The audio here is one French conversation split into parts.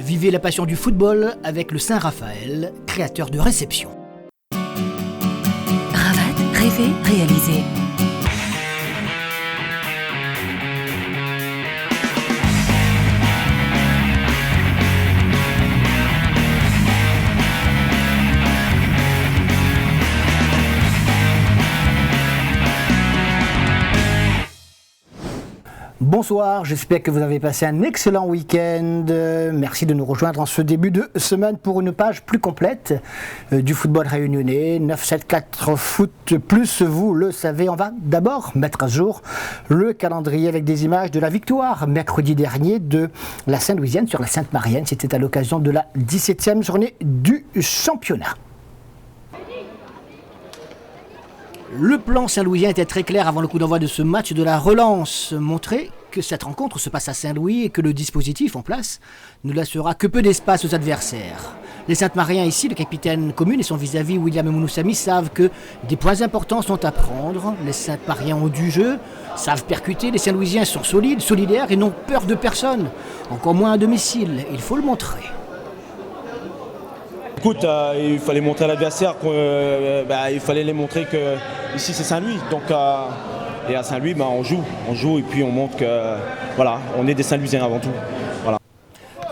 Vivez la passion du football avec le Saint-Raphaël, créateur de réception. Ravat, rêver, réaliser. Bonsoir, j'espère que vous avez passé un excellent week-end. Merci de nous rejoindre en ce début de semaine pour une page plus complète du football réunionnais. 974 foot plus, vous le savez. On va d'abord mettre à jour le calendrier avec des images de la victoire mercredi dernier de la Saint-Louisienne sur la Sainte-Marienne. C'était à l'occasion de la 17e journée du championnat. Le plan Saint-Louisien était très clair avant le coup d'envoi de ce match de la relance. Montrer que cette rencontre se passe à Saint-Louis et que le dispositif en place ne laissera que peu d'espace aux adversaires. Les Sainte-Mariens ici, le capitaine commune et son vis-à-vis William Mounoussami savent que des points importants sont à prendre. Les Sainte-Mariens ont du jeu, savent percuter. Les Saint-Louisiens sont solides, solidaires et n'ont peur de personne. Encore moins à domicile, il faut le montrer. Écoute, il fallait montrer à l'adversaire il fallait les montrer que ici c'est Saint-Louis. Donc, et à Saint-Louis, on joue et puis on montre que on est des Saint-Louisiens avant tout. Voilà.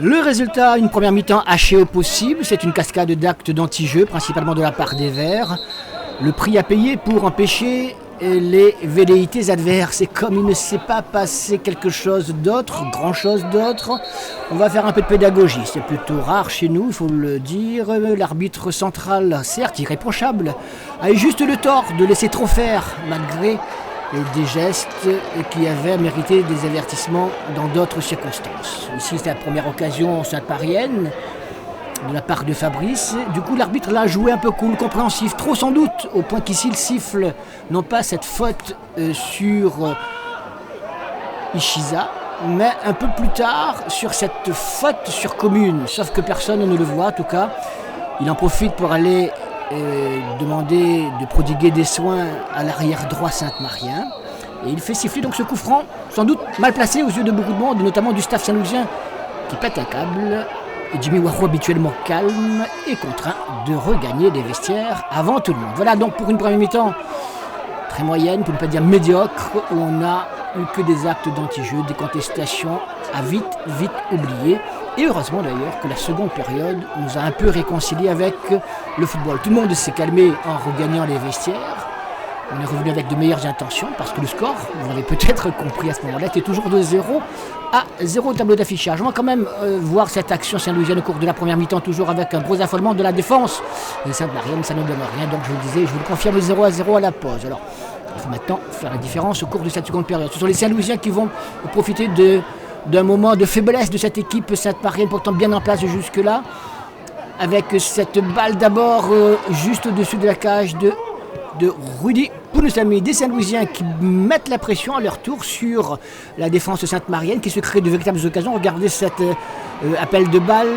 Le résultat, une première mi-temps hachée au possible, c'est une cascade d'actes d'anti-jeu, principalement de la part des Verts. Le prix à payer pour empêcher les velléités adverses. Et comme il ne s'est pas passé quelque chose d'autre, grand-chose d'autre, on va faire un peu de pédagogie. C'est plutôt rare chez nous, il faut le dire. L'arbitre central, certes irréprochable, a eu juste le tort de laisser trop faire, malgré des gestes qui avaient mérité des avertissements dans d'autres circonstances. Ici, c'est la première occasion sainte-marienne de la part de Fabrice. Du coup, l'arbitre l'a joué un peu cool, compréhensif, trop sans doute, au point qu'ici, il siffle non pas cette faute sur Ishiza, mais un peu plus tard sur cette faute sur Commune. Sauf que personne ne le voit, en tout cas. Il en profite pour aller demander de prodiguer des soins à l'arrière droit sainte-marien. Et il fait siffler donc ce coup franc, sans doute mal placé aux yeux de beaucoup de monde, notamment du staff saint-lousien, qui pète un câble. Et Jimmy Warro, habituellement calme, est contraint de regagner les vestiaires avant tout le monde. Voilà donc pour une première mi-temps très moyenne, pour ne pas dire médiocre, où on n'a eu que des actes d'anti-jeu, des contestations à vite oublier. Et heureusement d'ailleurs que la seconde période nous a un peu réconciliés avec le football. Tout le monde s'est calmé en regagnant les vestiaires. On est revenu avec de meilleures intentions parce que le score, vous l'avez peut-être compris à ce moment-là, était toujours de 0-0 au tableau d'affichage. On va quand même voir cette action Saint-Louisienne au cours de la première mi-temps, toujours avec un gros affolement de la défense. Et Sainte-Marienne, ça ne donne rien, donc je vous le disais, je vous le confirme, 0-0 à la pause. Alors, il faut maintenant faire la différence au cours de cette seconde période. Ce sont les Saint-Louisiens qui vont profiter d'un moment de faiblesse de cette équipe Sainte-Marienne, pourtant bien en place jusque-là, avec cette balle d'abord juste au-dessus de la cage de Rudy Mounoussami, des Saint-Louisiens qui mettent la pression à leur tour sur la défense sainte-marienne, qui se crée de véritables occasions. Regardez cet appel de balle,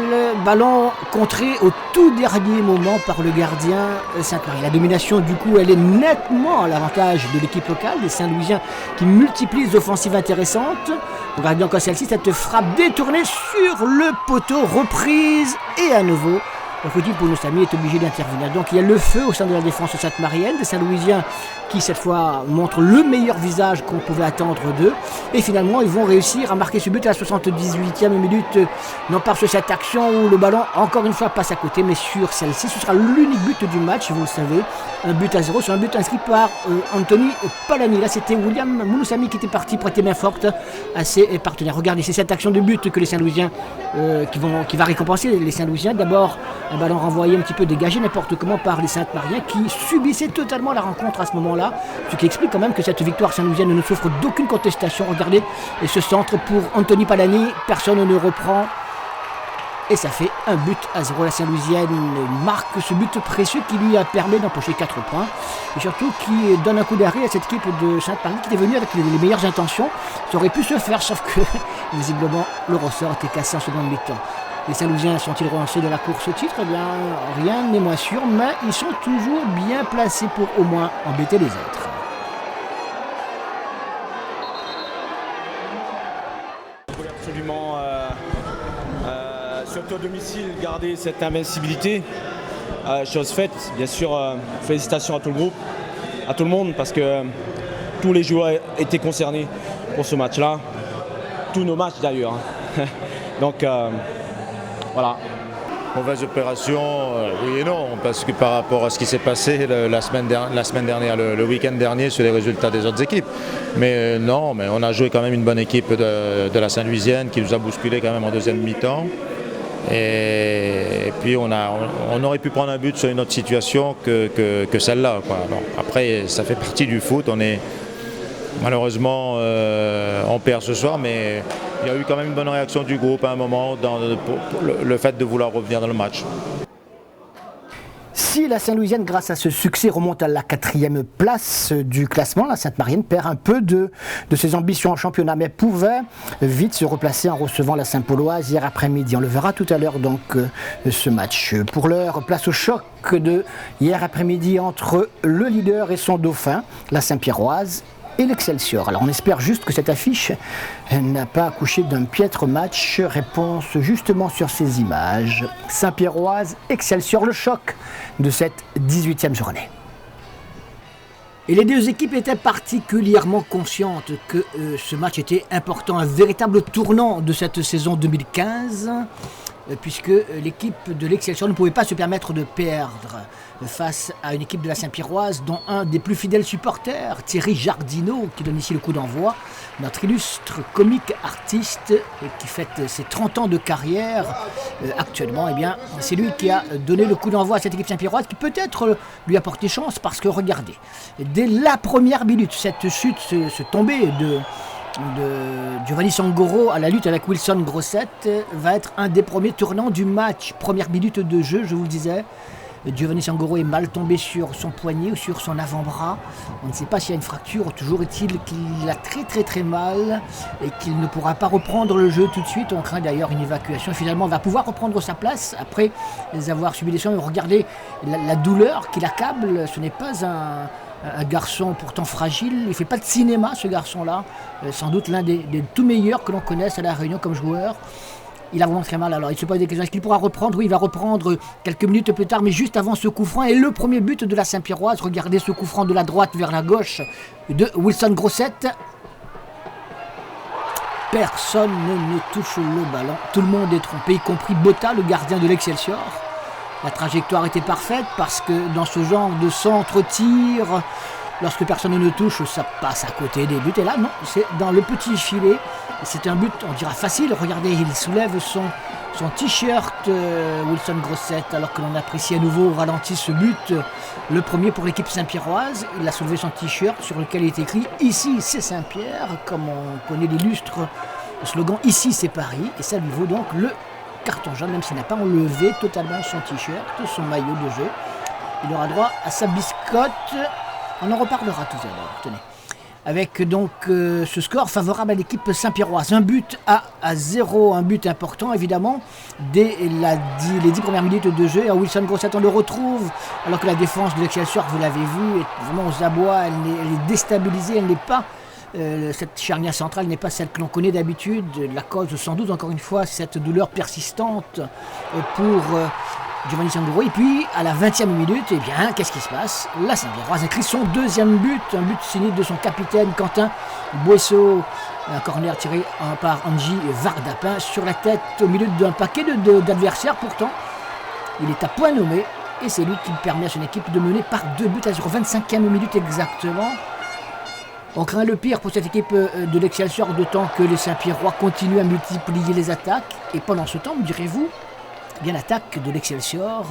ballon contré au tout dernier moment par le gardien Sainte-Marie. La domination, du coup, elle est nettement à l'avantage de l'équipe locale, des Saint-Louisiens qui multiplient les offensives intéressantes. Regardez encore celle-ci, cette frappe détournée sur le poteau, reprise et à nouveau. Rudy Mounoussami est obligé d'intervenir. Donc il y a le feu au sein de la défense sainte-marienne, des Saint-Louisiens qui cette fois montrent le meilleur visage qu'on pouvait attendre d'eux. Et finalement ils vont réussir à marquer ce but à la 78e minute, non pas sur cette action où le ballon encore une fois passe à côté, mais sur celle-ci. Ce sera l'unique but du match, vous le savez. Un but à 0 sur un but inscrit par Anthony Palani. Là c'était William Mounoussami qui était parti prêter main forte à ses partenaires. Regardez, c'est cette action de but que les Saint-Louisiens qui va récompenser les Saint-Louisiens. D'abord un ballon renvoyé un petit peu dégagé n'importe comment par les Sainte-Mariens qui subissaient totalement la rencontre à ce moment-là, ce qui explique quand même que cette victoire saint-louisienne ne souffre d'aucune contestation. Regardez, et ce centre pour Anthony Palani, personne ne reprend et ça fait 1-0. La Saint-Louisienne marque ce but précieux qui lui a permis d'empocher 4 points et surtout qui donne un coup d'arrêt à cette équipe de Sainte-Marie qui est venue avec les meilleures intentions. Ça aurait pu se faire, sauf que visiblement le ressort était cassé en seconde mi-temps. Les Saint-Louisiens sont-ils relancés de la course au titre? Eh bien, rien n'est moins sûr, mais ils sont toujours bien placés pour au moins embêter les autres. Absolument Surtout au domicile, garder cette invincibilité, chose faite. Bien sûr, félicitations à tout le groupe, à tout le monde, parce que tous les joueurs étaient concernés pour ce match-là. Tous nos matchs d'ailleurs. Donc voilà. Mauvaise opération, oui et non, parce que par rapport à ce qui s'est passé la semaine dernière, le week-end dernier sur les résultats des autres équipes. Mais non, mais on a joué quand même une bonne équipe de la Saint-Louisienne qui nous a bousculé quand même en deuxième mi-temps. Et puis on aurait pu prendre un but sur une autre situation que celle-là, quoi. Alors, après, ça fait partie du foot. Malheureusement, on perd ce soir, mais il y a eu quand même une bonne réaction du groupe à un moment pour le fait de vouloir revenir dans le match. Si la Saint-Louisienne, grâce à ce succès, remonte à la 4e place du classement, la Sainte-Marienne perd un peu de ses ambitions en championnat, mais pouvait vite se replacer en recevant la Saint-Pauloise hier après-midi. On le verra tout à l'heure, donc, ce match. Pour l'heure, place au choc de hier après-midi entre le leader et son dauphin, la Saint-Pierroise, et l'Excelsior. Alors on espère juste que cette affiche n'a pas accouché d'un piètre match. Réponse justement sur ces images. Saint-Pierroise, Excelsior, le choc de cette 18e journée. Et les deux équipes étaient particulièrement conscientes que ce match était important, un véritable tournant de cette saison 2015, puisque l'équipe de l'Excelsior ne pouvait pas se permettre de perdre face à une équipe de la Saint-Pierroise dont un des plus fidèles supporters, Thierry Jardineau, qui donne ici le coup d'envoi, notre illustre comique artiste qui fête ses 30 ans de carrière actuellement, eh bien, c'est lui qui a donné le coup d'envoi à cette équipe Saint-Pierroise qui peut-être lui a porté chance parce que regardez, dès la première minute, cette chute, ce tombé de Giovanni Sangoro à la lutte avec Wilson Grossette va être un des premiers tournants du match. Première minute de jeu, je vous le disais. Giovanni Sangoro est mal tombé sur son poignet ou sur son avant-bras. On ne sait pas s'il y a une fracture. Toujours est-il qu'il a très mal et qu'il ne pourra pas reprendre le jeu tout de suite. On craint d'ailleurs une évacuation. Finalement, il va pouvoir reprendre sa place après avoir subi des soins. Regardez la douleur qui l'accable. Ce n'est pas un garçon pourtant fragile. Il ne fait pas de cinéma, ce garçon-là. Sans doute l'un des tout meilleurs que l'on connaisse à La Réunion comme joueur. Il a vraiment très mal, alors il se pose des questions. Est-ce qu'il pourra reprendre? Oui, il va reprendre quelques minutes plus tard, mais juste avant ce coup franc. Et le premier but de la Saint-Pierroise, regardez ce coup franc de la droite vers la gauche de Wilson Grossette. Personne ne touche le ballon. Tout le monde est trompé, y compris Botta, le gardien de l'Excelsior. La trajectoire était parfaite parce que dans ce genre de centre-tir, lorsque personne ne touche, ça passe à côté des buts. Et là, non, c'est dans le petit filet. C'est un but, on dira facile. Regardez, il soulève son t-shirt Wilson Grossette, alors que l'on apprécie à nouveau au ralenti ce but. Le premier pour l'équipe Saint-Pierroise. Il a soulevé son t-shirt sur lequel il est écrit « Ici, c'est Saint-Pierre », comme on connaît l'illustre slogan « Ici, c'est Paris ». Et ça lui vaut donc le carton jaune, même s'il n'a pas enlevé totalement son t-shirt, son maillot de jeu. Il aura droit à sa biscotte. On en reparlera tout à l'heure, tenez. Avec donc ce score favorable à l'équipe Saint-Pierroise. Un but à 0, un but important évidemment. Dès les 10 premières minutes de jeu, à Wilson Grossette, on le retrouve, alors que la défense de l'Excelsior, vous l'avez vu, est vraiment aux abois, elle est déstabilisée, elle n'est pas... cette charnière centrale n'est pas celle que l'on connaît d'habitude. La cause, sans doute, encore une fois, cette douleur persistante pour Giovanni Sangoro. Et puis, à la 20e minute, eh bien, qu'est-ce qui se passe? La Saint-Pierroise écrit son deuxième but, un but signé de son capitaine Quentin Boisseau. Un corner tiré par Angie Vardapin sur la tête au milieu d'un paquet d'adversaires. Pourtant, il est à point nommé et c'est lui qui permet à son équipe de mener par 2 buts à 0. 25e minute exactement. On craint le pire pour cette équipe de l'Excelsior, d'autant que les Saint-Pierrois continuent à multiplier les attaques. Et pendant ce temps, me direz-vous, eh bien, l'attaque de l'Excelsior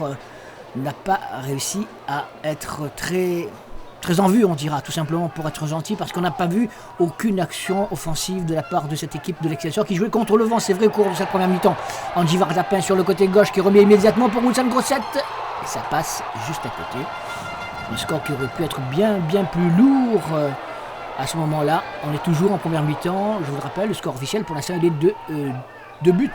n'a pas réussi à être très en vue, on dira, tout simplement pour être gentil, parce qu'on n'a pas vu aucune action offensive de la part de cette équipe de l'Excelsior qui jouait contre le vent, c'est vrai, au cours de sa première mi-temps. Angie Vardapin sur le côté gauche qui remet immédiatement pour Wilson Grossette. Et ça passe juste à côté. Un score qui aurait pu être bien plus lourd. À ce moment-là, on est toujours en première mi-temps. Je vous le rappelle, le score officiel pour l'instant il est de 2-0.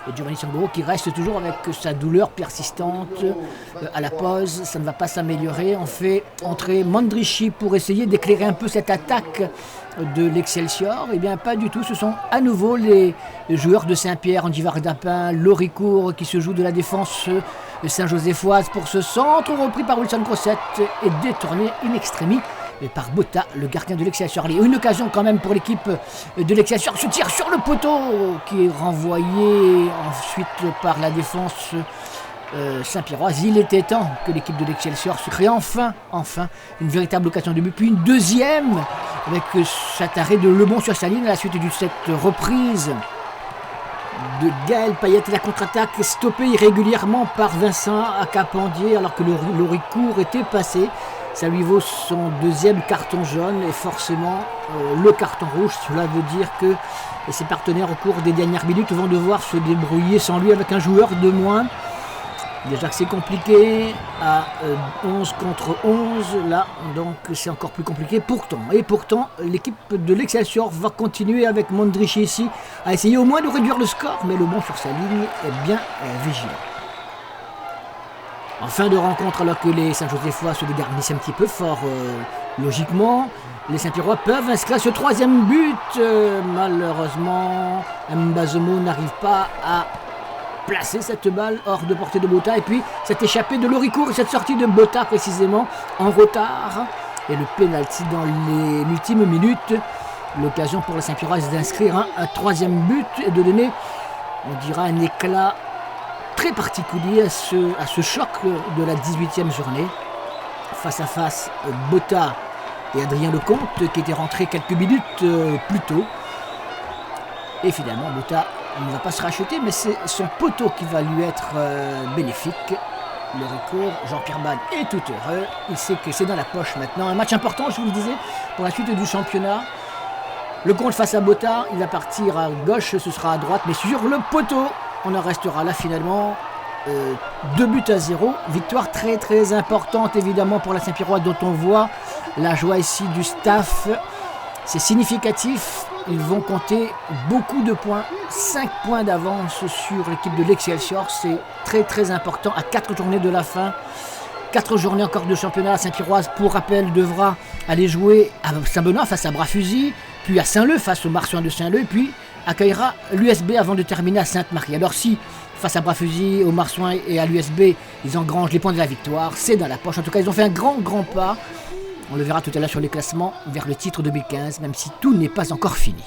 Et Giovanni Sanguro qui reste toujours avec sa douleur persistante à la pause. Ça ne va pas s'améliorer. On fait entrer Mandrici pour essayer d'éclairer un peu cette attaque de l'Excelsior. Eh bien pas du tout. Ce sont à nouveau les joueurs de Saint-Pierre, Andy Vardapin, Loricourt qui se jouent de la défense Saint-Josephoise pour ce centre repris par Wilson Grossette et détourné in extremis par Botta, le gardien de l'Excelsior. Allez, une occasion quand même pour l'équipe de l'Excelsior. Se tire sur le poteau qui est renvoyé ensuite par la défense Saint-Pierroise. Il était temps que l'équipe de l'Excelsior se crée enfin une véritable occasion de but. Puis une deuxième avec cet arrêt de Lebon sur sa ligne à la suite de cette reprise de Gaël Payet. La contre-attaque est stoppée irrégulièrement par Vincent Acapandier alors que Loricourt était passé. Ça lui vaut son deuxième carton jaune et forcément le carton rouge. Cela veut dire que ses partenaires au cours des dernières minutes vont devoir se débrouiller sans lui avec un joueur de moins. Déjà que c'est compliqué à 11 contre 11, là donc c'est encore plus compliqué. Pourtant, l'équipe de l'Excelsior va continuer avec Mondrichi ici à essayer au moins de réduire le score, mais le bon sur sa ligne est bien vigilant. En fin de rencontre, alors que les Saint-Josephois se dégarnissent un petit peu fort, logiquement, les Saint-Pierrois peuvent inscrire ce troisième but. Malheureusement, Mbazomo n'arrive pas à placer cette balle hors de portée de Botta. Et puis, cette échappée de Loricourt et cette sortie de Botta précisément en retard. Et le pénalty dans les ultimes minutes. L'occasion pour les Saint-Pierrois d'inscrire un troisième but et de donner, on dira, un éclat très particulier à ce choc de la 18e journée. Face à face, Botta et Adrien Lecomte qui étaient rentrés quelques minutes plus tôt. Et finalement, Botta ne va pas se racheter, mais c'est son poteau qui va lui être bénéfique. Loricourt, Jean-Pierre Bade est tout heureux. Il sait que c'est dans la poche maintenant. Un match important, je vous le disais, pour la suite du championnat. Lecomte face à Botta, il va partir à gauche, ce sera à droite, mais sur le poteau. On en restera là finalement 2-0. Victoire très très importante évidemment pour la Saint-Pierrois dont on voit la joie ici du staff. C'est significatif. Ils vont compter beaucoup de points. 5 points d'avance sur l'équipe de l'Excelsior. C'est très très important à 4 journées de la fin. 4 journées encore de championnat. Saint-Pierroise, pour rappel, devra aller jouer à Saint-Benoît face à Bras-Fusil, puis à Saint-Leu face aux Marsouins de Saint-Leu, puis accueillera l'USB avant de terminer à Sainte-Marie. Alors si, face à Bras-Fusil, aux Marsouins et à l'USB, ils engrangent les points de la victoire, c'est dans la poche. En tout cas, ils ont fait un grand pas. On le verra tout à l'heure sur les classements vers le titre 2015, même si tout n'est pas encore fini.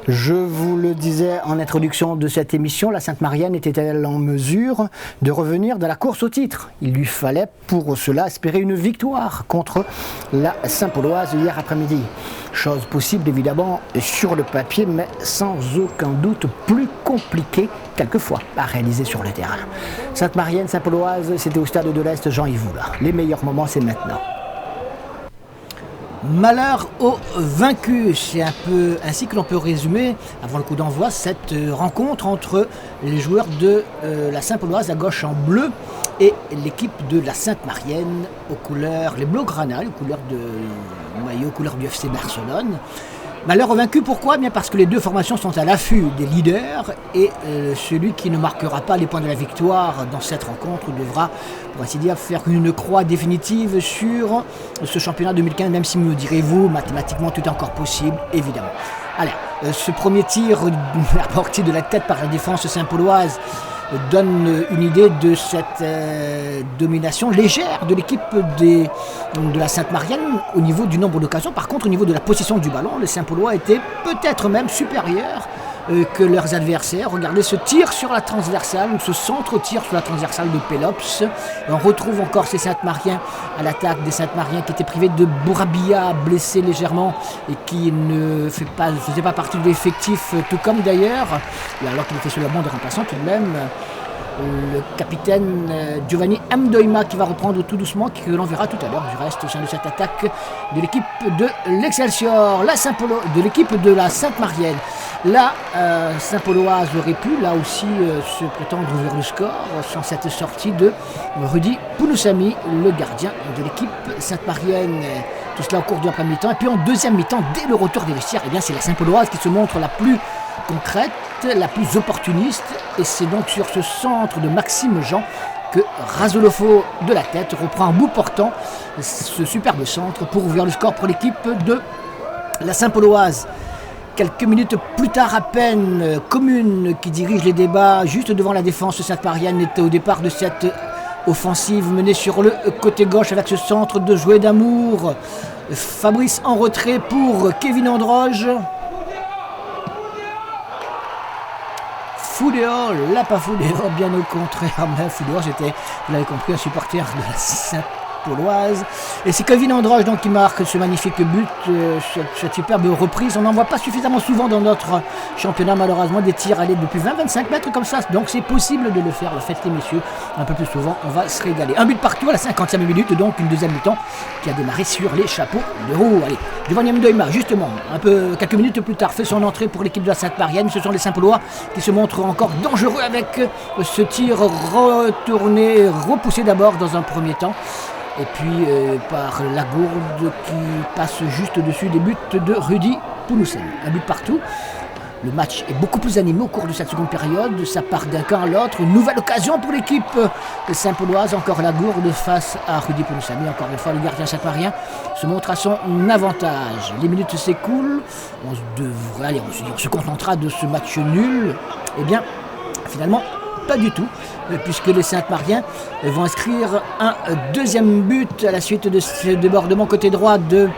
Je vous le disais en introduction de cette émission, la Sainte-Marienne était-elle en mesure de revenir dans la course au titre ? Il lui fallait pour cela espérer une victoire contre la Saint-Pauloise hier après-midi. Chose possible évidemment sur le papier, mais sans aucun doute plus compliquée quelquefois à réaliser sur le terrain. Sainte-Marienne, Saint-Pauloise, c'était au stade de l'Est Jean-Yves Oula. Les meilleurs moments, c'est maintenant. Malheur aux vaincus, c'est un peu ainsi que l'on peut résumer, avant le coup d'envoi, cette rencontre entre les joueurs de la Saint-Pauloise à gauche en bleu et l'équipe de la Sainte-Marienne aux couleurs, les blaugrana, aux couleurs de maillot, aux couleurs du FC Barcelone. Malheur aux vaincus, pourquoi ? Bien parce que les deux formations sont à l'affût des leaders et celui qui ne marquera pas les points de la victoire dans cette rencontre devra, pour ainsi dire, faire une croix définitive sur ce championnat 2015, même si me direz-vous, mathématiquement tout est encore possible, évidemment. Allez, ce premier tir apporté de la tête par la défense saint-pauloise donne une idée de cette domination légère de l'équipe de la Sainte-Marienne au niveau du nombre d'occasions. Par contre, au niveau de la possession du ballon, les Saint-Paulois étaient peut-être même supérieurs que leurs adversaires. Regardez ce tir sur la transversale, ce centre-tir sur la transversale de Pélops. Et on retrouve encore ces Sainte-Mariens à l'attaque des Sainte-Mariens qui étaient privés de Bourabia, blessé légèrement et qui ne faisait pas partie de l'effectif, tout comme d'ailleurs, alors qu'il était sur la bande de remplaçants tout de même, le capitaine Giovanni Mdoima qui va reprendre tout doucement, que l'on verra tout à l'heure du reste au sein de cette attaque de l'équipe de l'Excelsior, de l'équipe de la Sainte-Marienne. La Saint-Pauloise aurait pu là aussi se prétendre ouvrir le score sans cette sortie de Rudy Pounousami, le gardien de l'équipe sainte-marienne. Tout cela au cours du premier mi-temps. Et puis en deuxième mi-temps, dès le retour des vestiaires, eh bien, c'est la Saint-Pauloise qui se montre la plus concrète, la plus opportuniste, et c'est donc sur ce centre de Maxime Jean que Razolofo de la tête reprend un bout portant ce superbe centre pour ouvrir le score pour l'équipe de la Saint-Pauloise. Quelques minutes plus tard à peine, Commune qui dirige les débats juste devant la défense sainte-marienne était au départ de cette offensive menée sur le côté gauche avec ce centre de jouet d'amour. Fabrice en retrait pour Kevin Androge. Foudéor, là pas Foudéor, bien au contraire, mais Foudéor c'était, vous l'avez compris, un supporter de la Saint-Pauloise. Et c'est Kevin Androge donc qui marque ce magnifique but, cette superbe reprise. On n'en voit pas suffisamment souvent dans notre championnat malheureusement, des tirs allés depuis 20-25 mètres comme ça, donc c'est possible de le faire, le faites les messieurs, un peu plus souvent, on va se régaler. Un but partout à la 50e minute, donc une deuxième mi-temps qui a démarré sur les chapeaux de roue. Allez, Giovanni Mdoima, justement, quelques minutes plus tard, fait son entrée pour l'équipe de la Sainte-Marienne. Ce sont les Saint-Paulois qui se montrent encore dangereux avec ce tir retourné, repoussé d'abord dans un premier temps. Et puis par Lagourde qui passe juste au-dessus des buts de Rudy Pouloussen. Un but partout. Le match est beaucoup plus animé au cours de cette seconde période. Ça part d'un camp à l'autre. Une nouvelle occasion pour l'équipe Saint-Pauloise. Encore Lagourde face à Rudy Pouloussen. Encore une fois, le gardien saint-marien se montre à son avantage. Les minutes s'écoulent. On se contentera de ce match nul. Eh bien, finalement, pas du tout, puisque les Sainte-Mariens vont inscrire un deuxième but à la suite de ce débordement côté droit de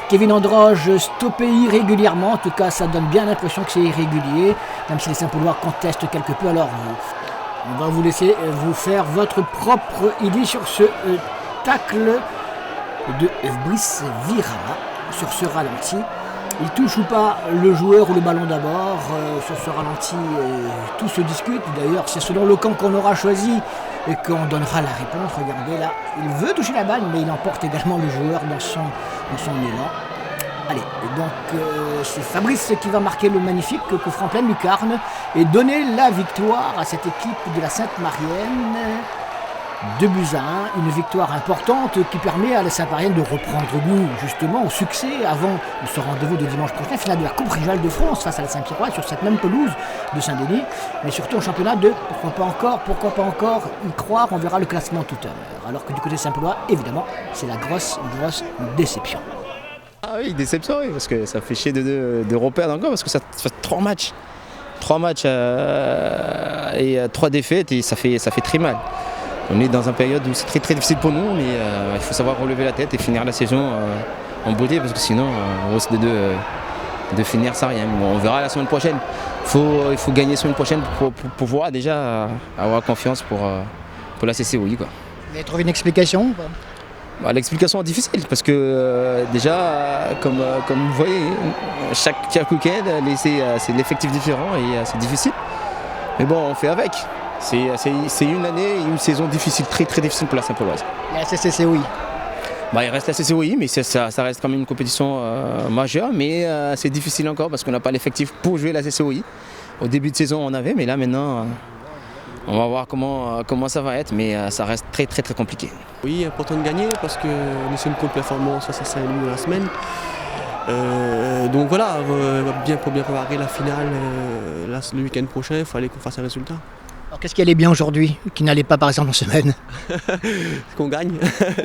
Kevin Androge, stoppé irrégulièrement. En tout cas, ça donne bien l'impression que c'est irrégulier, même si les Saint-Paulois contestent quelque peu. Alors, on va vous laisser vous faire votre propre idée sur ce tacle de Brice Virama, sur ce ralenti. Il touche ou pas le joueur ou le ballon d'abord. Sur ce ralenti, tout se discute. D'ailleurs, c'est selon le camp qu'on aura choisi et qu'on donnera la réponse. Regardez là, il veut toucher la balle, mais il emporte également le joueur dans son élan. Allez, et donc c'est Fabrice qui va marquer le magnifique coup franc pleine lucarne et donner la victoire à cette équipe de la Sainte-Marienne. 2-1, une victoire importante qui permet à la Saint-Marienne de reprendre goût justement au succès avant ce rendez-vous de dimanche prochain, finale de la Coupe régionale de France face à la Saint-Pierrois sur cette même pelouse de Saint-Denis, mais surtout en championnat de pourquoi pas encore y croire, on verra le classement tout à l'heure. Alors que du côté Saint-Paulois, évidemment, c'est la grosse déception. Ah oui, déception, oui, parce que ça fait chier de reperdre encore, parce que ça fait 3 matchs et 3 défaites et ça fait très mal. On est dans une période où c'est très très difficile pour nous, mais il faut savoir relever la tête et finir la saison en beauté, parce que sinon on risque de finir sans rien. Bon, on verra la semaine prochaine. Il faut gagner la semaine prochaine pour pouvoir déjà avoir confiance pour la CCOI, quoi. Vous avez trouvé une explication ou pas? L'explication est difficile parce que déjà, comme vous voyez, chaque week-end, c'est l'effectif différent et c'est difficile. Mais bon, on fait avec. C'est une année et une saison difficile, très très difficile pour la Saint-Pauloise. La CCOI. Il reste la CCOI, mais ça reste quand même une compétition majeure, mais c'est difficile encore parce qu'on n'a pas l'effectif pour jouer la CCOI. Au début de saison, on avait, mais là maintenant, on va voir comment ça va être, mais ça reste très très très compliqué. Oui, important de gagner parce que nous sommes contre performance face à Saint-Louis dans la semaine. Donc voilà, pour bien préparer la finale le week-end prochain, il fallait qu'on fasse un résultat. Alors qu'est-ce qui allait bien aujourd'hui, qui n'allait pas par exemple en semaine? Qu'on gagne,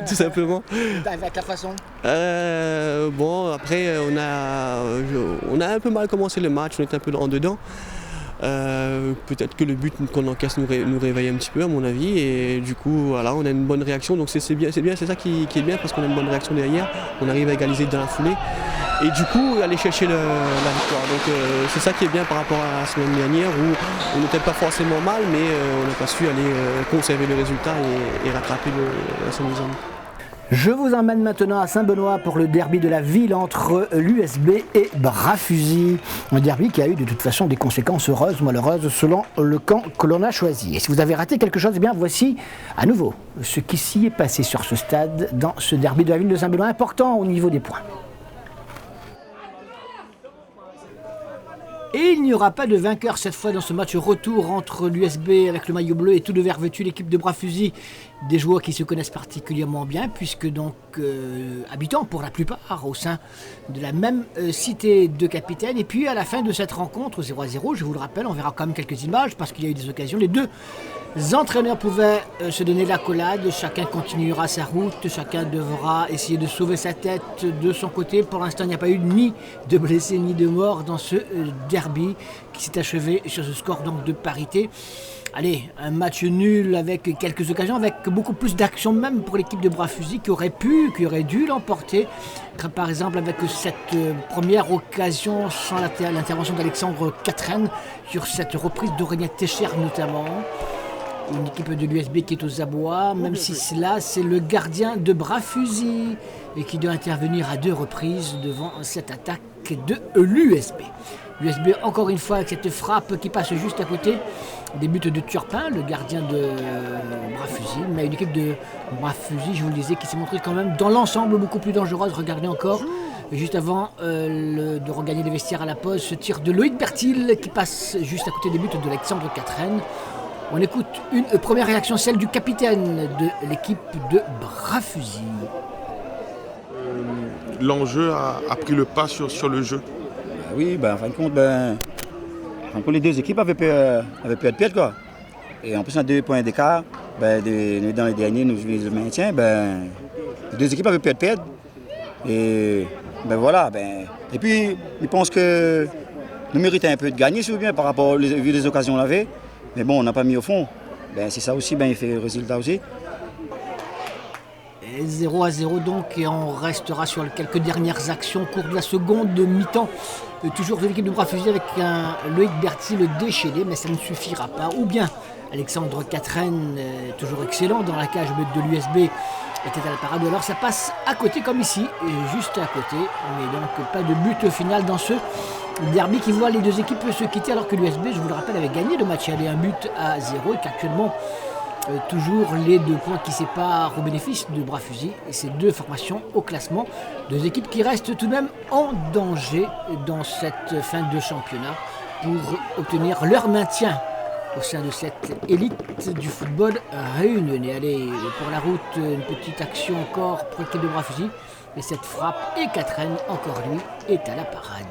tout simplement. Avec la façon Bon, après on a un peu mal commencé le match, on était un peu en dedans. Peut-être que le but qu'on encaisse nous réveille un petit peu à mon avis, et du coup voilà, on a une bonne réaction, donc c'est ça qui est bien, parce qu'on a une bonne réaction derrière, on arrive à égaliser dans la foulée et du coup aller chercher la victoire. Donc c'est ça qui est bien par rapport à la semaine dernière où on n'était pas forcément mal, mais on n'a pas su aller conserver le résultat et rattraper la semi-zone. Je vous emmène maintenant à Saint-Benoît pour le derby de la ville entre l'USB et Bras-Fusil. Un derby qui a eu de toute façon des conséquences heureuses ou malheureuses selon le camp que l'on a choisi. Et si vous avez raté quelque chose, eh bien voici à nouveau ce qui s'y est passé sur ce stade dans ce derby de la ville de Saint-Benoît, important au niveau des points. Et il n'y aura pas de vainqueur cette fois dans ce match retour entre l'USB avec le maillot bleu et tout de vert vêtu, l'équipe de Bras-Fusil, des joueurs qui se connaissent particulièrement bien, puisque donc habitants pour la plupart au sein de la même cité de Capitaine. Et puis à la fin de cette rencontre 0-0, je vous le rappelle, on verra quand même quelques images parce qu'il y a eu des occasions. Les deux entraîneurs pouvaient se donner l'accolade, chacun continuera sa route, chacun devra essayer de sauver sa tête de son côté. Pour l'instant, il n'y a pas eu ni de blessés ni de morts dans ce derby qui s'est achevé sur ce score donc de parité. Allez, un match nul avec quelques occasions, avec beaucoup plus d'action même pour l'équipe de Bras-Fusil qui aurait dû l'emporter. Par exemple avec cette première occasion sans l'intervention d'Alexandre Catherine sur cette reprise d'Aurélien Técher notamment. Une équipe de l'USB qui est aux abois, même si c'est le gardien de Bras-Fusil et qui doit intervenir à 2 reprises devant cette attaque de l'USB. L'USB encore une fois avec cette frappe qui passe juste à côté des buts de Turpin, le gardien de Bras-Fusil, mais une équipe de Bras-Fusil, je vous le disais, qui s'est montrée quand même dans l'ensemble beaucoup plus dangereuse. Regardez encore, juste avant de regagner les vestiaires à la pause, ce tir de Loïc Bertil qui passe juste à côté des buts d'Alexandre Catherine. On écoute une première réaction, celle du capitaine de l'équipe de Bras-Fusil. L'enjeu a pris le pas sur le jeu. Oui, en fin de compte, les deux équipes avaient pu être perdre, quoi. Et en plus, on a 2 points d'écart. Dans les derniers, nous le maintien. Les deux équipes avaient pu être perdre. Et voilà. Et puis, je pense que nous méritons un peu de gagner, si vous voulez bien, par rapport aux les occasions qu'on avait. Mais bon, on n'a pas mis au fond. C'est ça aussi, il fait le résultat aussi. 0-0 donc, et on restera sur quelques dernières actions au cours de la seconde mi-temps. Toujours de l'équipe de Bras-Fusil avec un Loïc Bertil déchaîné, mais ça ne suffira pas. Ou bien Alexandre Catherine, toujours excellent dans la cage de l'USB, était à la parade. Alors ça passe à côté comme ici, juste à côté. Mais donc pas de but final dans ce derby qui voit les deux équipes se quitter alors que l'USB, je vous le rappelle, avait gagné le match aller 1-0 et qu'actuellement toujours les 2 points qui séparent au bénéfice de Bras-Fusil et ces 2 formations au classement. 2 équipes qui restent tout de même en danger dans cette fin de championnat pour obtenir leur maintien au sein de cette élite du football réunionnais. Allez, pour la route, une petite action encore pour l'équipe de Bras-Fusil. Et cette frappe, et Catherine, encore lui, est à la parade.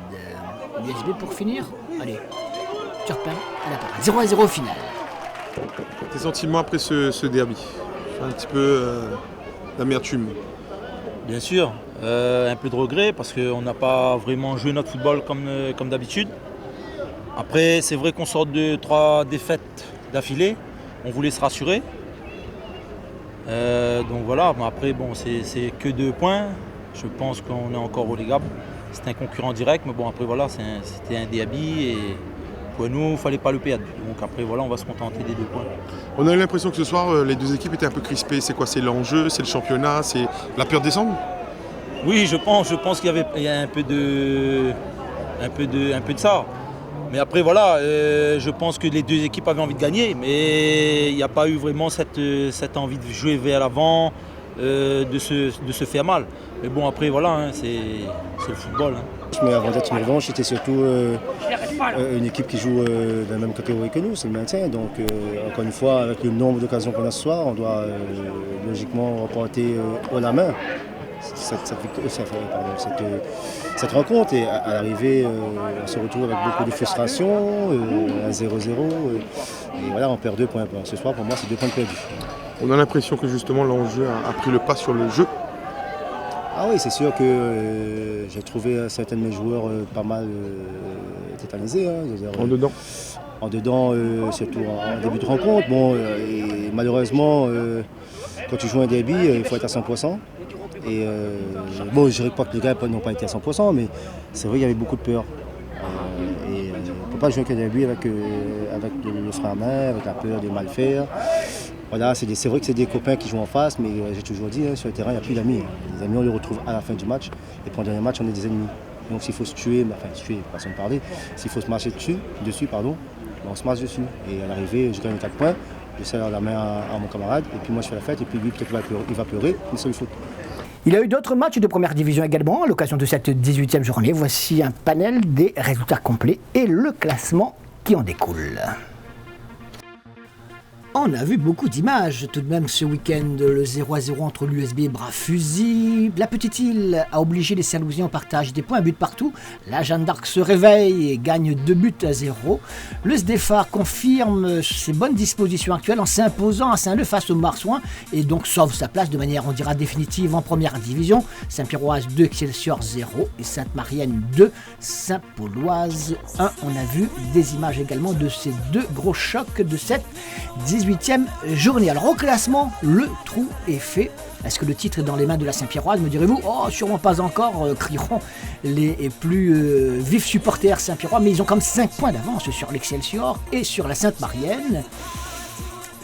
L'USB pour finir. Allez, Turpin à la parade. 0-0 au final. Tes sentiments après ce derby? Un petit peu d'amertume. Bien sûr, un peu de regret parce qu'on n'a pas vraiment joué notre football comme d'habitude. Après, c'est vrai qu'on sort de 3 défaites d'affilée. On voulait se rassurer. Donc voilà, après, c'est que 2 points. Je pense qu'on est encore relégable. C'est un concurrent direct, mais bon, après, voilà, c'était un derby et pour nous, il ne fallait pas le perdre. Donc après, voilà, on va se contenter des 2 points. On a eu l'impression que ce soir, les 2 équipes étaient un peu crispées. C'est quoi? C'est l'enjeu? C'est le championnat? C'est la peur de descendre? Oui, je pense qu'il y a un peu de ça. Mais après, voilà, je pense que les 2 équipes avaient envie de gagner, mais il n'y a pas eu vraiment cette envie de jouer vers l'avant, de se faire mal. Mais bon, après, voilà, c'est le football. Mais avant d'être une revanche, c'était surtout une équipe qui joue dans la même catégorie que nous, c'est le maintien. Donc, encore une fois, avec le nombre d'occasions qu'on a ce soir, on doit logiquement remporter haut la main cette rencontre. Et à l'arrivée, on se retrouve avec beaucoup de frustration, à 0-0. Et voilà, on perd 2 points. Ce soir, pour moi, c'est 2 points perdus. On a l'impression que justement l'enjeu a pris le pas sur le jeu. Ah oui, c'est sûr que j'ai trouvé certains de mes joueurs pas mal tétanisés. En dedans, surtout en début de rencontre. Et malheureusement, quand tu joues un derby, il faut être à 100%. Et je dirais pas que les gars n'ont pas été à 100%, mais c'est vrai qu'il y avait beaucoup de peur. On ne peut pas jouer qu'un derby avec le frein à main, avec la peur de mal faire. Voilà, c'est vrai que c'est des copains qui jouent en face, mais j'ai toujours dit, sur le terrain, il n'y a plus d'amis. Les amis, on les retrouve à la fin du match. Et pour le dernier match, on est des ennemis. Donc s'il faut se tuer, façon de parler, s'il faut se marcher dessus, on se marche dessus. Et à l'arrivée, je gagne 4 points, je serre la main à mon camarade, et puis moi je fais la fête, et puis lui peut-être il va pleurer, mais c'est le foot. Il y a eu d'autres matchs de première division également à l'occasion de cette 18e journée. Voici un panel des résultats complets et le classement qui en découle. On a vu beaucoup d'images tout de même ce week-end, le 0-0 entre l'USB et Bras-Fusil. La petite île a obligé les Saint-Louisiens au partage des points, un but partout. La Jeanne d'Arc se réveille et gagne 2-0. Le SDFA confirme ses bonnes dispositions actuelles en s'imposant à Saint-Leu face au Marsouin et donc sauve sa place de manière, on dira, définitive en première division. Saint-Pierroise 2, Excelsior 0 et Sainte-Marienne 2, Saint-Pauloise 1. On a vu des images également de ces deux gros chocs de cette 18e journée. Alors au classement, le trou est fait. Est-ce que le titre est dans les mains de la Saint-Pierroise, me direz-vous? Oh, sûrement pas encore, crieront les plus vifs supporters Saint-Pierrois, mais ils ont comme 5 points d'avance sur l'Excelsior et sur la Sainte-Marienne.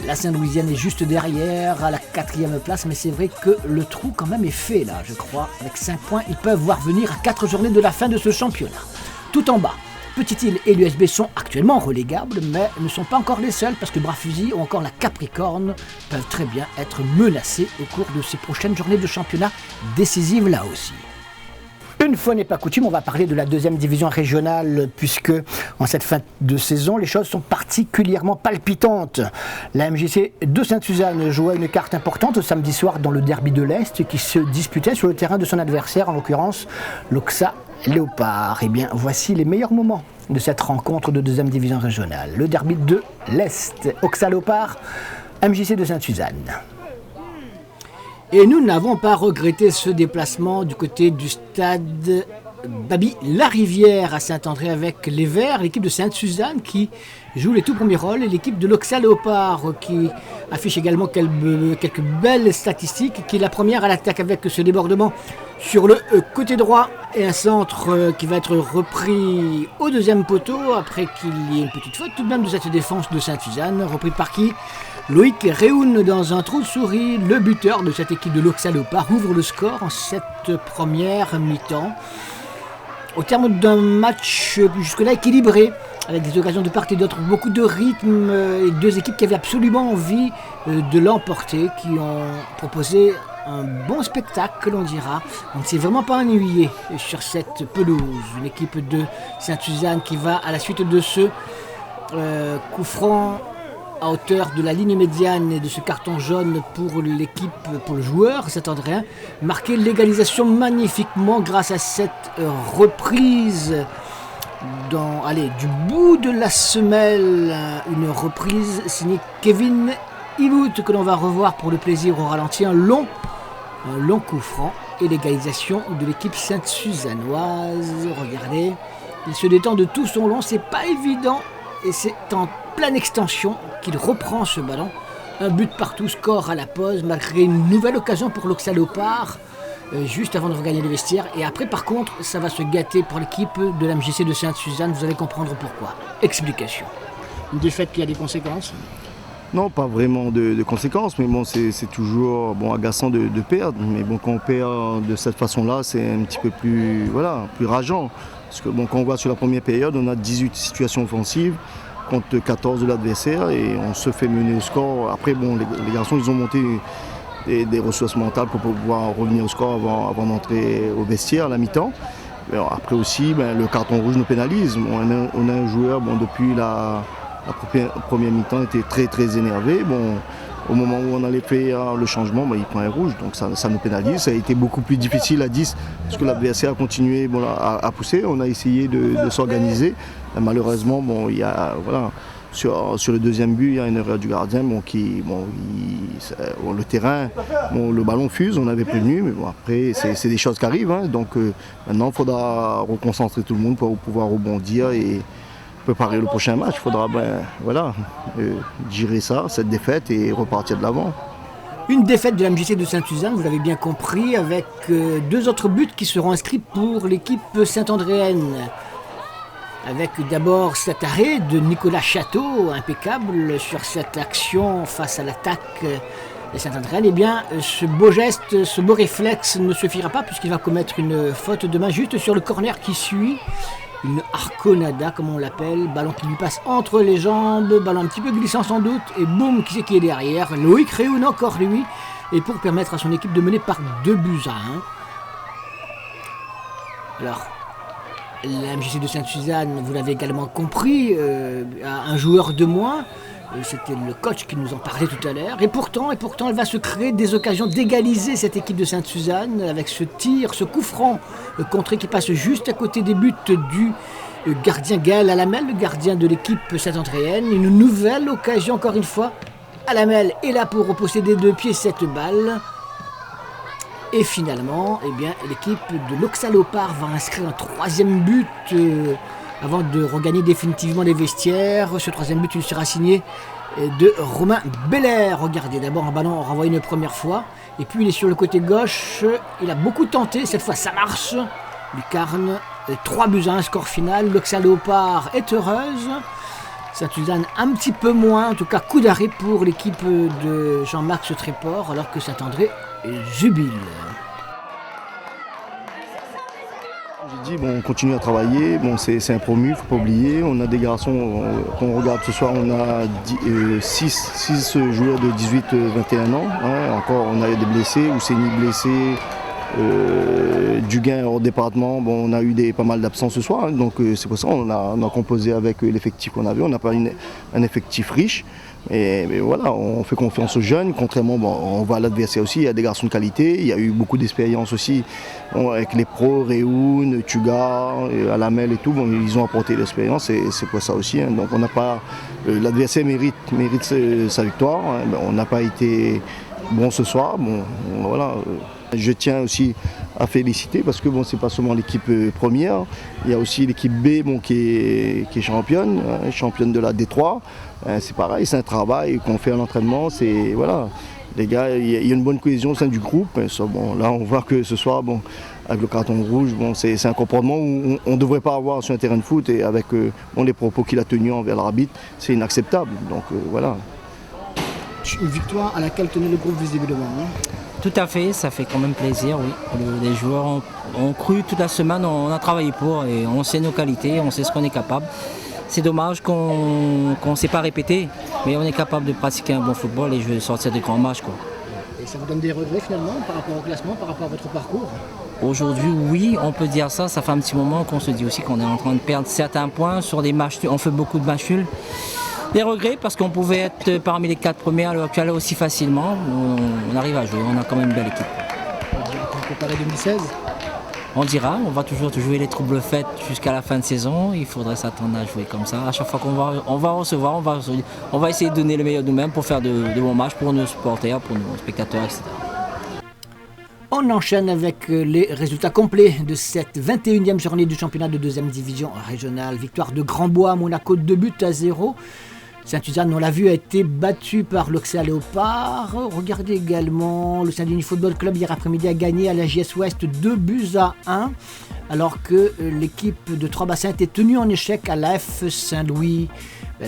La Saint-Louisienne est juste derrière, à la 4e place, mais c'est vrai que le trou quand même est fait là, je crois. Avec 5 points, ils peuvent voir venir à 4 journées de la fin de ce championnat. Tout en bas, Petite-Île et l'USB sont actuellement relégables, mais ne sont pas encore les seuls parce que Bras-Fusil ou encore la Capricorne peuvent très bien être menacés au cours de ces prochaines journées de championnat décisives là aussi. Une fois n'est pas coutume, on va parler de la 2e division régionale puisque en cette fin de saison, les choses sont particulièrement palpitantes. La MJC de Sainte-Suzanne jouait une carte importante samedi soir dans le derby de l'Est qui se disputait sur le terrain de son adversaire, en l'occurrence l'Oxa Léopard. Eh bien, voici les meilleurs moments de cette rencontre de 2e division régionale. Le derby de l'Est, Oxa Léopard, MJC de Sainte-Suzanne. Et nous n'avons pas regretté ce déplacement du côté du stade Baby-Larivière à Saint-André avec les Verts, l'équipe de Sainte-Suzanne qui joue les tout premiers rôles et l'équipe de l'Oxa Léopard qui affiche également quelques belles statistiques, qui est la première à l'attaque avec ce débordement sur le côté droit et un centre qui va être repris au 2e poteau après qu'il y ait une petite faute tout de même de cette défense de Sainte-Suzanne, repris par qui? Loïc Réoun dans un trou de souris, le buteur de cette équipe de l'Oxa Léopard, ouvre le score en cette première mi-temps. Au terme d'un match jusque-là équilibré, avec des occasions de part et d'autre, beaucoup de rythme et deux équipes qui avaient absolument envie de l'emporter, qui ont proposé un bon spectacle, on dira. On ne s'est vraiment pas ennuyé sur cette pelouse. Une équipe de Sainte-Suzanne qui va, à la suite de ce coup franc à hauteur de la ligne médiane et de ce carton jaune pour l'équipe, pour le joueur Saint-Andréen, marquer l'égalisation magnifiquement grâce à cette reprise du bout de la semelle, une reprise signée Kevin Ibout que l'on va revoir pour le plaisir au ralenti, un long coup franc et l'égalisation de l'équipe sainte-suzannoise. Regardez, il se détend de tout son long, c'est pas évident et c'est en pleine extension qu'il reprend ce ballon. Un but partout, score à la pause, malgré une nouvelle occasion pour l'Oxa Léopard, juste avant de regagner les vestiaires. Et après, par contre, ça va se gâter pour l'équipe de la MJC de Sainte-Suzanne. Vous allez comprendre pourquoi. Explication. Une défaite qui a des conséquences? Non, pas vraiment de conséquences, mais bon, c'est toujours agaçant de perdre. Mais bon, quand on perd de cette façon-là, c'est un petit peu plus rageant. Parce que quand on voit sur la première période, on a 18 situations offensives contre 14 de l'adversaire et on se fait mener au score. Après, les garçons, ils ont monté des ressources mentales pour pouvoir revenir au score avant d'entrer au vestiaire à la mi-temps. Après aussi, le carton rouge nous pénalise. On a un joueur, depuis la première mi-temps, était très très énervé. Au moment où on allait faire le changement, il prend un rouge, donc ça nous pénalise. Ça a été beaucoup plus difficile à 10 parce que l'adversaire a continué à pousser. On a essayé de s'organiser. Malheureusement, il y a, sur le deuxième but, il y a une erreur du gardien le terrain, le ballon fuse, on avait prévenu, mais après c'est des choses qui arrivent. Donc maintenant, il faudra reconcentrer tout le monde pour pouvoir rebondir et préparer le prochain match. Il faudra gérer cette défaite et repartir de l'avant. Une défaite de la MJC de Sainte-Suzanne, vous l'avez bien compris, avec 2 autres buts qui seront inscrits pour l'équipe saint-andréenne. Avec d'abord cet arrêt de Nicolas Château, impeccable sur cette action face à l'attaque de Saint-Andréenne. Eh bien, ce beau geste, ce beau réflexe ne suffira pas puisqu'il va commettre une faute de main juste sur le corner qui suit. Une arconada, comme on l'appelle, ballon qui lui passe entre les jambes, ballon un petit peu glissant sans doute, et boum, qui c'est qui est derrière? Loïc Réoun, encore lui, et pour permettre à son équipe de mener par 2-1. Alors, la MJC de Sainte-Suzanne, vous l'avez également compris, a un joueur de moins, C'était le coach qui nous en parlait tout à l'heure. Et pourtant, elle va se créer des occasions d'égaliser cette équipe de Sainte-Suzanne avec ce tir, ce coup franc contré qui passe juste à côté des buts du gardien Gaël Alamel, le gardien de l'équipe Saint-Andréenne. Une nouvelle occasion encore une fois. Alamel est là pour posséder de pied cette balle. Et finalement, l'équipe de l'Oxa Léopard va inscrire un troisième but avant de regagner définitivement les vestiaires. Ce troisième but, il sera signé de Romain Belair. Regardez, d'abord un ballon renvoyé une première fois. Et puis il est sur le côté gauche. Il a beaucoup tenté. Cette fois, ça marche. Lucarne, 3-1, score final. L'Oxa Léopard est heureuse. Sainte-Suzanne un petit peu moins. En tout cas, coup d'arrêt pour l'équipe de Jean-Max Tréport, alors que Saint-André jubile. J'ai dit, on continue à travailler, c'est un promu, il ne faut pas oublier. On a des garçons, quand on regarde ce soir, on a 6 joueurs de 18-21 ans. Hein. Encore, on a des blessés, Ousseini blessé, Duguin hors département. On a eu pas mal d'absents ce soir, hein. Donc c'est pour ça qu'on a composé avec l'effectif qu'on avait. On n'a pas un effectif riche. Mais voilà, on fait confiance aux jeunes, contrairement, on voit à l'adversaire aussi, il y a des garçons de qualité, il y a eu beaucoup d'expérience aussi avec les pros, Réoun, Tuga, Alamel et tout, ils ont apporté l'expérience et c'est pour ça aussi. Hein. Donc on n'a pas, l'adversaire mérite sa victoire, hein. On n'a pas été bon ce soir, voilà. Je tiens aussi à féliciter parce que c'est pas seulement l'équipe première, il y a aussi l'équipe B qui est championne, hein, championne de la D3. C'est pareil, c'est un travail qu'on fait à l'entraînement, c'est voilà. Les gars, il y a une bonne cohésion au sein du groupe. Là on voit que ce soir, avec le carton rouge, c'est un comportement où on ne devrait pas avoir sur un terrain de foot et avec les propos qu'il a tenus envers l'arbitre, c'est inacceptable. Donc voilà. Une victoire à laquelle tenait le groupe visiblement. Hein. Tout à fait, ça fait quand même plaisir, oui. Les joueurs ont cru toute la semaine, on a travaillé pour et on sait nos qualités, on sait ce qu'on est capable. C'est dommage qu'on ne s'est pas répété, mais on est capable de pratiquer un bon football et de sortir des grands matchs. Quoi. Et ça vous donne des regrets finalement par rapport au classement, par rapport à votre parcours? Aujourd'hui, oui, on peut dire ça. Ça fait un petit moment qu'on se dit aussi qu'on est en train de perdre certains points sur des matchs. On fait beaucoup de matchs nuls. Des regrets parce qu'on pouvait être parmi les 4 premiers à l'heure actuelle aussi facilement. On arrive à jouer, on a quand même une belle équipe. Comparé 2016 ? On dira, on va toujours jouer les troubles faits jusqu'à la fin de saison. Il faudrait s'attendre à jouer comme ça. À chaque fois qu'on va recevoir, on va essayer de donner le meilleur de nous-mêmes pour faire de bons matchs pour nos supporters, pour nos spectateurs, etc. On enchaîne avec les résultats complets de cette 21e journée du championnat de 2e division régionale. Victoire de Grandbois à Monaco, 2-0. Sainte-Suzanne, on l'a vu, a été battu par l'Oxa Léopard. Regardez également le Saint-Denis Football Club hier après-midi a gagné à la JS Ouest 2-1. Alors que l'équipe de Trois-Bassins était tenue en échec à l'AF Saint-Louis.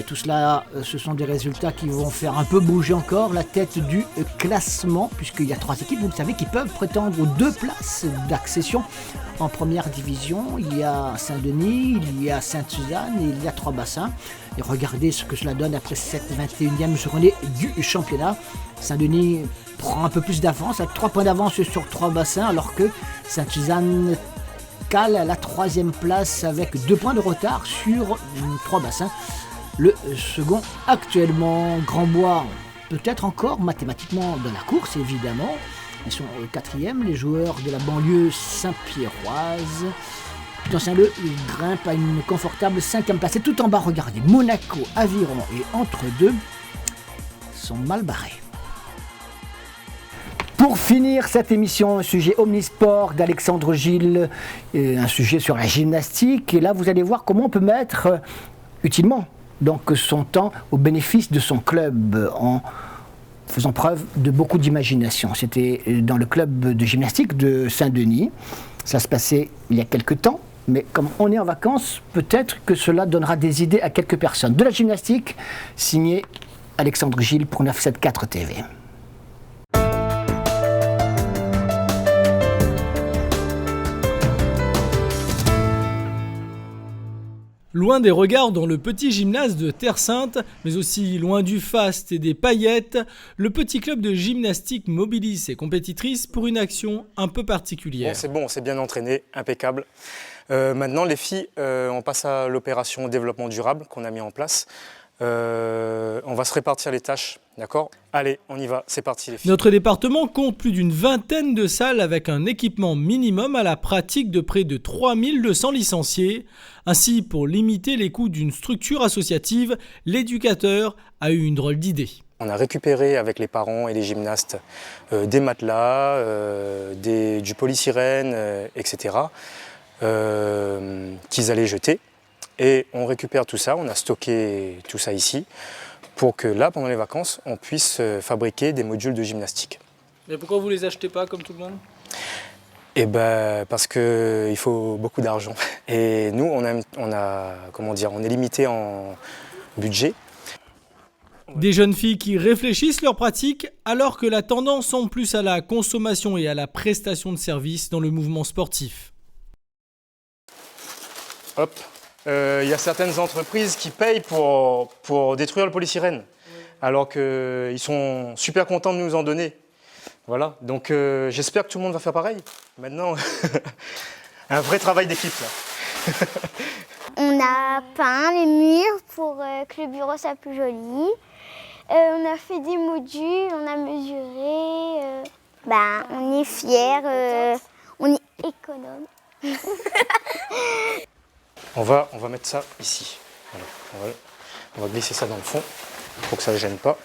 Tout cela, ce sont des résultats qui vont faire un peu bouger encore la tête du classement, puisqu'il y a 3 équipes, vous le savez, qui peuvent prétendre aux 2 places d'accession en première division. Il y a Saint-Denis, il y a Sainte-Suzanne et il y a Trois-Bassins. Et regardez ce que cela donne après cette 21e journée du championnat. Saint-Denis prend un peu plus d'avance, avec 3 points d'avance sur Trois-Bassins, alors que Sainte-Suzanne cale à la 3e place avec 2 points de retard sur Trois-Bassins. Le second actuellement, Grandbois, peut-être encore mathématiquement dans la course évidemment. Ils sont au 4e, les joueurs de la banlieue Saint-Pierroise. Dans Saint-Leu, ils grimpent à une confortable 5e place. Et tout en bas, regardez, Monaco, Aviron et Entre-deux sont mal barrés. Pour finir cette émission, un sujet omnisport d'Alexandre Gilles, un sujet sur la gymnastique. Et là, vous allez voir comment on peut mettre utilement donc son temps au bénéfice de son club en faisant preuve de beaucoup d'imagination. C'était dans le club de gymnastique de Saint-Denis. Ça se passait il y a quelques temps, mais comme on est en vacances, peut-être que cela donnera des idées à quelques personnes. De la gymnastique, signé Alexandre Gilles pour 974 TV. Loin des regards dans le petit gymnase de Terre Sainte, mais aussi loin du faste et des paillettes, le petit club de gymnastique mobilise ses compétitrices pour une action un peu particulière. On s'est bien entraîné, impeccable. Maintenant les filles, on passe à l'opération développement durable qu'on a mis en place. On va se répartir les tâches, d'accord ? Allez, on y va, c'est parti les filles. Notre département compte plus d'une vingtaine de salles avec un équipement minimum à la pratique de près de 3200 licenciés. Ainsi, pour limiter les coûts d'une structure associative, l'éducateur a eu une drôle d'idée. On a récupéré avec les parents et les gymnastes des matelas, du polysirène, etc. Qu'ils allaient jeter. Et on récupère tout ça, on a stocké tout ça ici pour que là, pendant les vacances, on puisse fabriquer des modules de gymnastique. Mais pourquoi vous les achetez pas comme tout le monde ? Eh ben, parce qu'il faut beaucoup d'argent. Et nous, on est limité en budget. Des jeunes filles qui réfléchissent leur pratique alors que la tendance semble plus à la consommation et à la prestation de services dans le mouvement sportif. Hop. Il y a certaines entreprises qui payent pour détruire le polysirène, alors qu'ils sont super contents de nous en donner. Voilà, donc j'espère que tout le monde va faire pareil. Maintenant, un vrai travail d'équipe là. On a peint les murs pour que le bureau soit plus joli. On a fait des modules, on a mesuré. On est fiers, on est économe. On va mettre ça ici. Voilà. On va glisser ça dans le fond pour que ça ne gêne pas.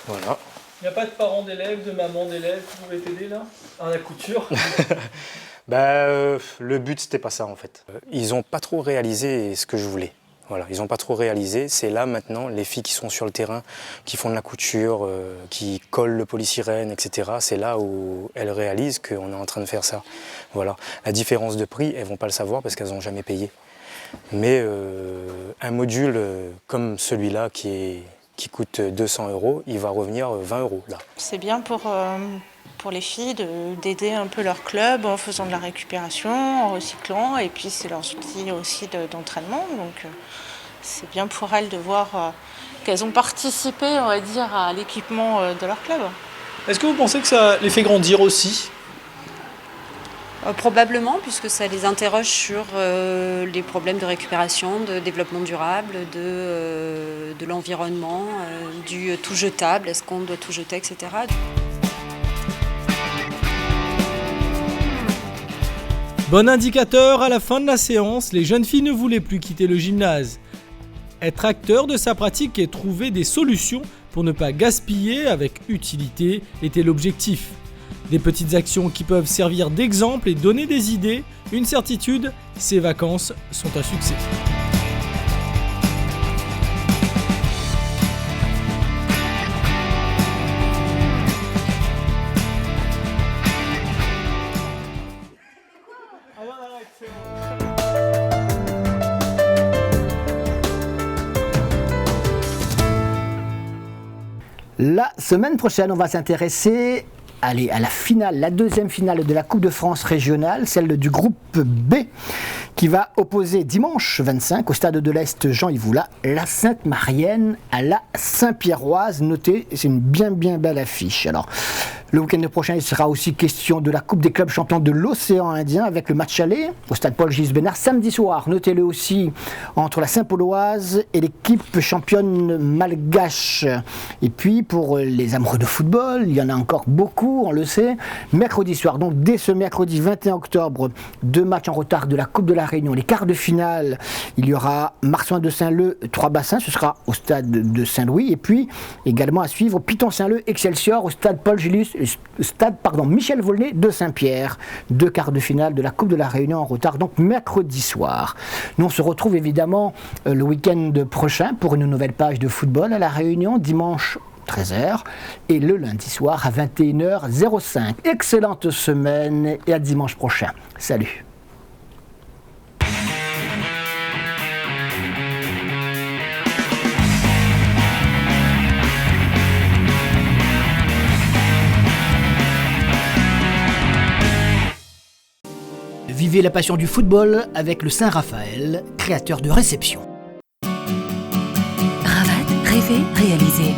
Voilà. Il n'y a pas de parents d'élèves, de mamans d'élèves qui pouvaient t'aider là à la couture? Le but c'était pas ça en fait. Ils n'ont pas trop réalisé ce que je voulais. Voilà, ils n'ont pas trop réalisé. C'est là maintenant les filles qui sont sur le terrain, qui font de la couture, qui collent le polysirène, etc. C'est là où elles réalisent qu'on est en train de faire ça. Voilà. La différence de prix, elles ne vont pas le savoir parce qu'elles n'ont jamais payé. Mais un module comme celui-là qui coûte 200 €, il va revenir 20 € là. C'est bien pour les filles d'aider un peu leur club en faisant de la récupération, en recyclant, et puis c'est leurs outils aussi d'entraînement. Donc c'est bien pour elles de voir qu'elles ont participé, on va dire, à l'équipement de leur club. Est-ce que vous pensez que ça les fait grandir aussi ? Probablement, puisque ça les interroge sur les problèmes de récupération, de développement durable, de l'environnement, du tout jetable, est-ce qu'on doit tout jeter, etc. Bon indicateur, à la fin de la séance, les jeunes filles ne voulaient plus quitter le gymnase. Être acteur de sa pratique et trouver des solutions pour ne pas gaspiller avec utilité était l'objectif. Des petites actions qui peuvent servir d'exemple et donner des idées. Une certitude, ces vacances sont un succès. La semaine prochaine, on va s'intéresser à la finale, la deuxième finale de la Coupe de France régionale, celle du groupe B, qui va opposer dimanche 25 au stade de l'Est Jean-Yves Oula, la Sainte-Marienne à la Saint-Pierroise. Notez, c'est une bien belle affiche. Alors, le week-end prochain, il sera aussi question de la Coupe des clubs champions de l'océan Indien avec le match aller au stade Paul-Gilles Bénard samedi soir. Notez-le aussi entre la Saint-Pauloise et l'équipe championne malgache. Et puis pour les amoureux de football, il y en a encore beaucoup, on le sait. Mercredi soir, donc dès ce mercredi 21 octobre, 2 matchs en retard de la Coupe de la Réunion. Les quarts de finale, il y aura Marsouin de Saint-Leu, Trois-Bassins, ce sera au stade de Saint-Louis. Et puis également à suivre Piton-Saint-Leu, Excelsior au stade Michel Volnay de Saint-Pierre. 2 quarts de finale de la Coupe de la Réunion en retard, donc mercredi soir. Nous on se retrouve évidemment le week-end prochain pour une nouvelle page de football à la Réunion, dimanche 13h et le lundi soir à 21h05. Excellente semaine et à dimanche prochain. Salut. Vivez la passion du football avec le Saint-Raphaël, créateur de réception. Ravat, rêver, réaliser.